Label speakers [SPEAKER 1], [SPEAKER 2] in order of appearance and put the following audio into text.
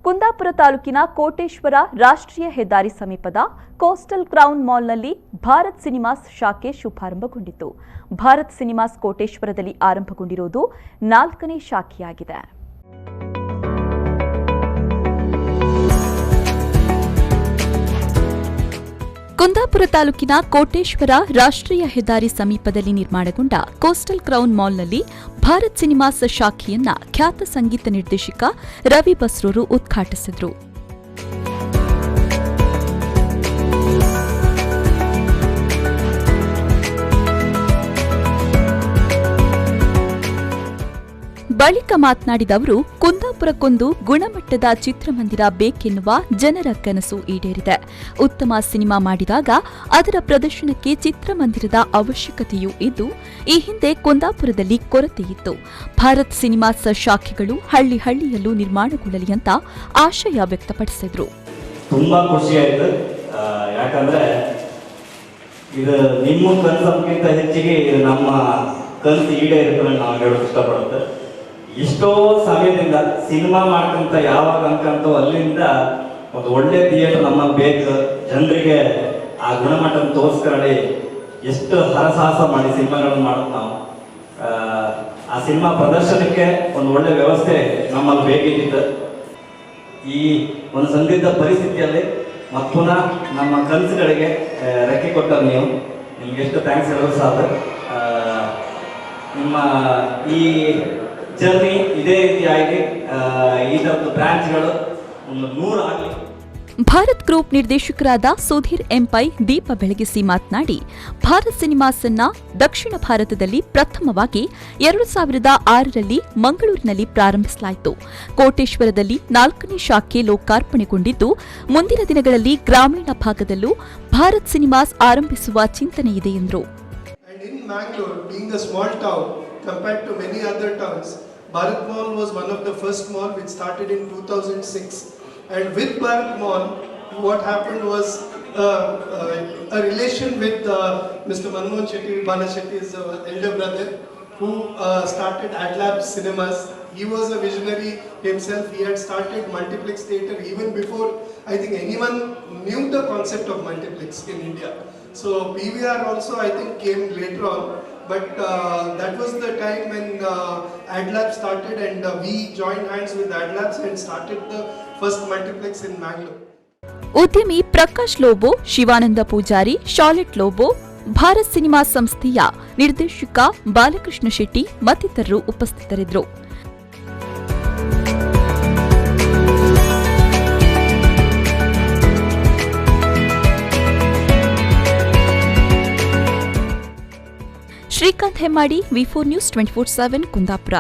[SPEAKER 1] ಕುಂದಾಪುರ ತಾಲೂಕಿನ ಕೋಟೇಶ್ವರ ರಾಷ್ಟ್ರೀಯ ಹೆದ್ದಾರಿ ಸಮೀಪದ ಕೋಸ್ಟಲ್ ಕ್ರೌನ್ ಮಾಲ್ನಲ್ಲಿ ಭಾರತ್ ಸಿನಿಮಾಸ್ ಶಾಖೆ ಶುಭಾರಂಭಗೊಂಡಿತು. ಭಾರತ್ ಸಿನಿಮಾಸ್ ಕೋಟೇಶ್ವರದಲ್ಲಿ ಆರಂಭಗೊಂಡಿರುವುದು 4ನೇ ಶಾಖೆಯಾಗಿದೆ. ಕುಂದಾಪುರ ತಾಲೂಕಿನ ಕೋಟೇಶ್ವರ ರಾಷ್ಟ್ರೀಯ ಹೆದ್ದಾರಿ ಸಮೀಪದಲ್ಲಿ ನಿರ್ಮಾಣಗೊಂಡ ಕೋಸ್ಟಲ್ ಕ್ರೌನ್ ಮಾಲ್ನಲ್ಲಿ ಭಾರತ್ ಸಿನಿಮಾಸ್ ಶಾಖೆಯನ್ನ ಖ್ಯಾತ ಸಂಗೀತ ನಿರ್ದೇಶಕ ರವಿ ಬಸ್ರೂರು ಉದ್ಘಾಟಿಸಿದರು. ಬಳಿಕ ಮಾತನಾಡಿದ ಅವರು, ಕುಂದಾಪುರಕ್ಕೊಂದು ಗುಣಮಟ್ಟದ ಚಿತ್ರಮಂದಿರ ಬೇಕೆನ್ನುವ ಜನರ ಕನಸು ಈಡೇರಿದೆ. ಉತ್ತಮ ಸಿನಿಮಾ ಮಾಡಿದಾಗ ಅದರ ಪ್ರದರ್ಶನಕ್ಕೆ ಚಿತ್ರಮಂದಿರದ ಅವಶ್ಯಕತೆಯೂ ಇದ್ದು, ಈ ಹಿಂದೆ ಕುಂದಾಪುರದಲ್ಲಿ ಕೊರತೆಯಿತ್ತು. ಭಾರತ್ ಸಿನಿಮಾಸ್ ಶಾಖೆಗಳು ಹಳ್ಳಿ ಹಳ್ಳಿಯಲ್ಲೂ ನಿರ್ಮಾಣಗೊಳ್ಳಲಿ ಅಂತ ಆಶಯ ವ್ಯಕ್ತಪಡಿಸಿದರು.
[SPEAKER 2] ತುಂಬಾ ಖುಷಿಯಾಯಿತು. ಯಾಕಂದ್ರೆ ಇದು ನಿಮ್ಮ ಕನಸಕ್ಕಿಂತ ಹೆಚ್ಚಿಗೆ ಇದು ನಮ್ಮ ಕನಸು ಈಡೇರಿದ್ರೆ ನಾವು ಹೇಳೋಕೆ ಇಷ್ಟಪಡುತ್ತೆ. ಎಷ್ಟೋ ಸಮಯದಿಂದ ಸಿನಿಮಾ ಮಾಡ್ಕೊಂತ ಯಾವಾಗ ಅನ್ಕಂತೋ ಅಲ್ಲಿಂದ ಒಂದು ಒಳ್ಳೆ ಥಿಯೇಟರ್ ನಮ್ಮಲ್ಲಿ ಬೇಕು, ಜನರಿಗೆ ಆ ಗುಣಮಟ್ಟವನ್ನು ತೋರಿಸ್ಕೊಳ್ಳಿ, ಎಷ್ಟು ಹರಸಾಹಸ ಮಾಡಿ ಸಿನಿಮಾಗಳನ್ನು ಮಾಡೋದು ನಾವು. ಆ ಸಿನಿಮಾ ಪ್ರದರ್ಶನಕ್ಕೆ ಒಂದು ಒಳ್ಳೆ ವ್ಯವಸ್ಥೆ ನಮ್ಮಲ್ಲಿ ಬೇಕಿತ್ತು. ಈ ಒಂದು ಸಂದಿಗ್ಧ ಪರಿಸ್ಥಿತಿಯಲ್ಲಿ ಮತ್ತು ಪುನಃ ನಮ್ಮ ಕನಸುಗಳಿಗೆ ರೆಕ್ಕೆ ಕೊಟ್ಟರು ನೀವು. ನಿಮ್ಗೆ ಎಷ್ಟು ಥ್ಯಾಂಕ್ಸ್ ಹೇಳೋದು ಸಾಕು. ನಿಮ್ಮ ಈ ಜರ್ನಿ ಇದೇ ರೀತಿಯಾಗಿ ಈ ಥರದ್ದು ಬ್ರಾಂಚ್ಗಳು 100 ಆಗಲಿ.
[SPEAKER 1] ಭಾರತ್ ಗ್ರೂಪ್ ನಿರ್ದೇಶಕರಾದ ಸುಧೀರ್ ಎಂಪೈ ದೀಪ ಬೆಳಗಿಸಿ ಮಾತನಾಡಿ, ಭಾರತ್ ಸಿನಿಮಾಸ್ ಅನ್ನ ದಕ್ಷಿಣ ಭಾರತದಲ್ಲಿ ಪ್ರಥಮವಾಗಿ 2006ರಲ್ಲಿ ಮಂಗಳೂರಿನಲ್ಲಿ ಪ್ರಾರಂಭಿಸಲಾಯಿತು. ಕೋಟೇಶ್ವರದಲ್ಲಿ 4ನೇ ಶಾಖೆ ಲೋಕಾರ್ಪಣೆಗೊಂಡಿದ್ದು, ಮುಂದಿನ ದಿನಗಳಲ್ಲಿ ಗ್ರಾಮೀಣ ಭಾಗದಲ್ಲೂ ಭಾರತ್ ಸಿನಿಮಾಸ್ ಆರಂಭಿಸುವ ಚಿಂತನೆ ಇದೆ ಎಂದರು.
[SPEAKER 3] Compared to many other towns, Bharat Mall was one of the first mall which started in 2006, and with Bharat Mall what happened was a relation with Mr. Manmohan Shetty, Bana Shetty's elder brother, who started Adlab Cinemas. He was a visionary himself. He had started multiplex theatre even before I think anyone knew the concept of multiplex in India. So PVR also I think came later on, but that was the time when Adlab started, and we joined hands with Adlabs and started the first multiplex in Mangalore.
[SPEAKER 1] ಉದ್ಯಮಿ Prakash Lobo, Shivananda Poojary, Charlotte Lobo, Bharat cinema ಸಂಸ್ಥೆಯ ನಿರ್ದೇಶಕ ಬಾಲಕೃಷ್ಣ ಶೆಟ್ಟಿ ಮತ್ತಿತರರು ಉಪಸ್ಥಿತರಿದ್ದರು. Srikanth Hemmadi, V4 News 24/7 Kundapura.